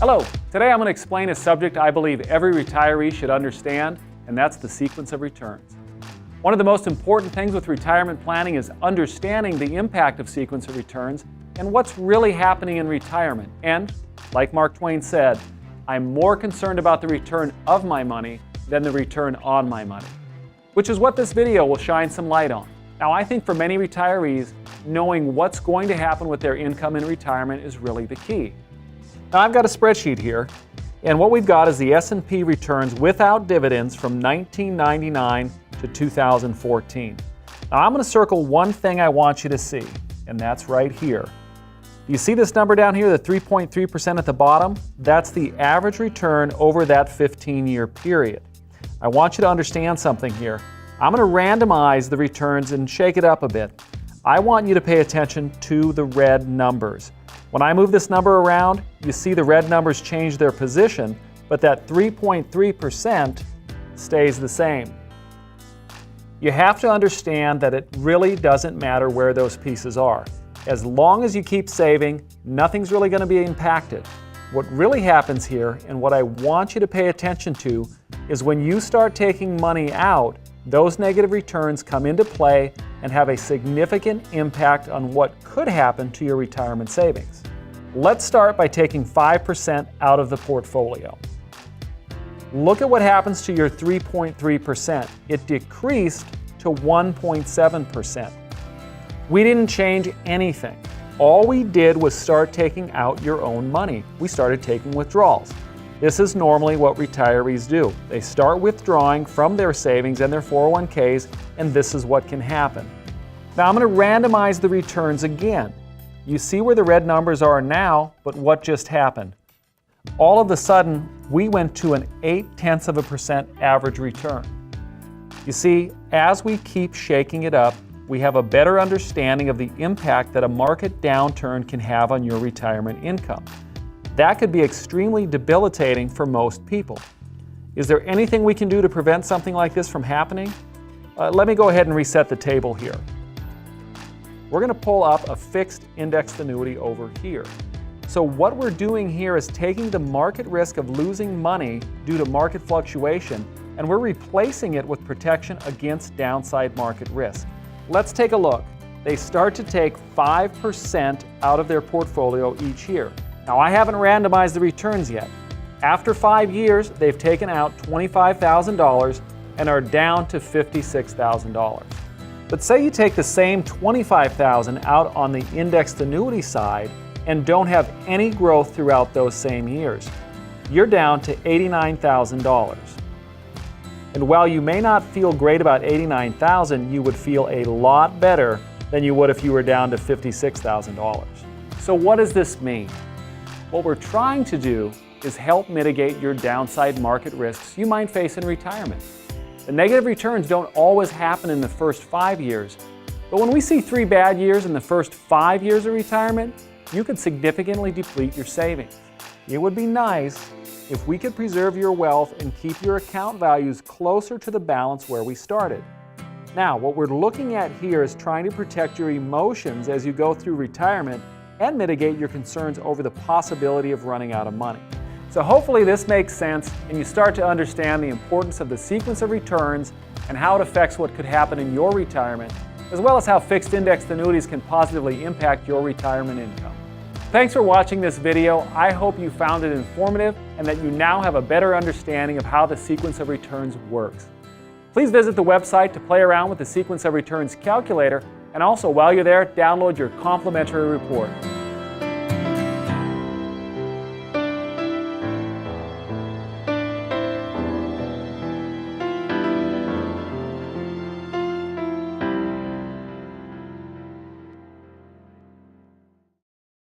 Hello, today I'm going to explain a subject I believe every retiree should understand, and that's the sequence of returns. One of the most important things with retirement planning is understanding the impact of sequence of returns and what's really happening in retirement. And, like Mark Twain said, I'm more concerned about the return of my money than the return on my money, which is what this video will shine some light on. Now, I think for many retirees, knowing what's going to happen with their income in retirement is really the key. Now, I've got a spreadsheet here, and what we've got is the S&P returns without dividends from 1999 to 2014. Now, I'm going to circle one thing I want you to see, and that's right here. You see this number down here, the 3.3% at the bottom? That's the average return over that 15-year period. I want you to understand something here. I'm going to randomize the returns and shake it up a bit. I want you to pay attention to the red numbers. When I move this number around, you see the red numbers change their position, but that 3.3% stays the same. You have to understand that it really doesn't matter where those pieces are. As long as you keep saving, nothing's really going to be impacted. What really happens here, and what I want you to pay attention to, is when you start taking money out, those negative returns come into play and have a significant impact on what could happen to your retirement savings. Let's start by taking 5% out of the portfolio. Look at what happens to your 3.3%. It decreased to 1.7%. We didn't change anything. All we did was start taking out your own money. We started taking withdrawals. This is normally what retirees do. They start withdrawing from their savings and their 401ks, and this is what can happen. Now I'm going to randomize the returns again. You see where the red numbers are now, but what just happened? All of a sudden, we went to an 0.8% average return. You see, as we keep shaking it up, we have a better understanding of the impact that a market downturn can have on your retirement income. That could be extremely debilitating for most people. Is there anything we can do to prevent something like this from happening? Let me go ahead and reset the table here. We're going to pull up a fixed indexed annuity over here. So what we're doing here is taking the market risk of losing money due to market fluctuation, and we're replacing it with protection against downside market risk. Let's take a look. They start to take 5% out of their portfolio each year. Now, I haven't randomized the returns yet. After 5 years, they've taken out $25,000 and are down to $56,000. But say you take the same $25,000 out on the indexed annuity side and don't have any growth throughout those same years. You're down to $89,000. And while you may not feel great about $89,000, you would feel a lot better than you would if you were down to $56,000. So what does this mean? What we're trying to do is help mitigate your downside market risks you might face in retirement. The negative returns don't always happen in the first 5 years, but when we see 3 bad years in the first 5 years of retirement, you could significantly deplete your savings. It would be nice if we could preserve your wealth and keep your account values closer to the balance where we started. Now, what we're looking at here is trying to protect your emotions as you go through retirement and mitigate your concerns over the possibility of running out of money. So hopefully this makes sense and you start to understand the importance of the sequence of returns and how it affects what could happen in your retirement, as well as how fixed indexed annuities can positively impact your retirement income. Thanks for watching this video. I hope you found it informative and that you now have a better understanding of how the sequence of returns works. Please visit the website to play around with the sequence of returns calculator, and also while you're there, download your complimentary report.